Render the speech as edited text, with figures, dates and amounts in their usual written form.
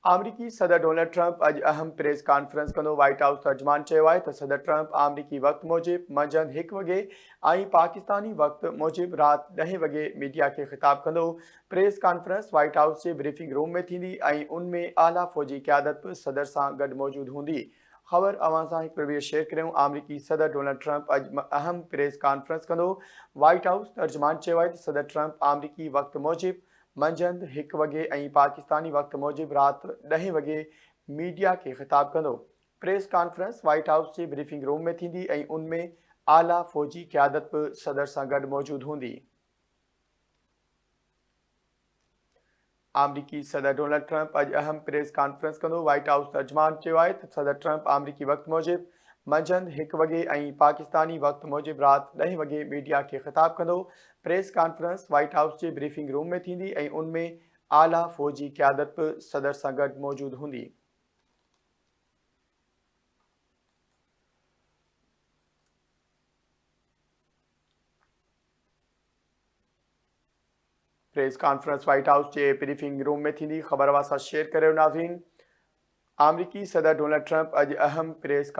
अमरीकी सदर Donald Trump अॼु अहम प्रेस कॉन्फ्रेंस कंदो। व्हाइट हाउस तर्जुमान चयो आहे त सदर ट्रंप अमरीकी वक़्त मूजिबि मंझंदि 1 वॻे ऐं पाकिस्तानी वक़्त मूजिबि राति 10 वॻे मीडिया खे ख़िताब कंदो। प्रेस कॉन्फ्रेंस व्हाइट हाउस जे ब्रीफिंग रूम में थींदी ऐं उन में आला फ़ौजी क़यादत बि सदर सां गॾु मौजूदु हूंदी। ख़बर अवां सां हिकु प्रिव्यू शेयर करियूं। अमरीकी सदर डोनाल्ड ट्रंप अॼु अहम प्रेस कॉन्फ्रेंस कंदो। व्हाइट हाउस तर्जुमान चयो आहे त सदर ट्रंप अमरीकी वक़्त मूजिबि मंझंदि 1 वॻे ऐं पाकिस्तानी वक़्त मूजिबि राति 10 वॻे मीडिया खे ख़िताब कंदो। प्रेस कॉन्फ्रेंस व्हाइट हाउस जे ब्रीफिंग रूम में थींदी ऐं उन में आला फ़ौजी क़यादत बि सदर सां गॾु मौजूदु हूंदी। अमरीकी सदर डोनाल्ड ट्रंप अॼु अहम प्रेस कॉन्फ्रेंस कंदो। व्हाइट हाउस तर्जुमान चयो आहे त सदर ट्रंप अमरीकी वक़्त मूजिबि मंझंदि 1 वॻे ऐं पाकिस्तानी वक़्त मूजिबि राति 10 वॻे मीडिया खे ख़िताब कंदो। प्रेस कॉन्फ्रेंस व्हाइट हाउस जे ब्रीफिंग रूम में थींदी ऐं उन में आला फ़ौजी क़यादत बि सदर सां गॾु मौजूदु हूंदी। प्रेस कॉन्फ्रेंस व्हाइट हाउस जे ब्रीफिंग रूम में थींदी। ख़बर अवां सां शेयर करियो नाज़रीन। अमरीकी सदर डोनाल्ड ट्रंप अॼु अहम प्रेस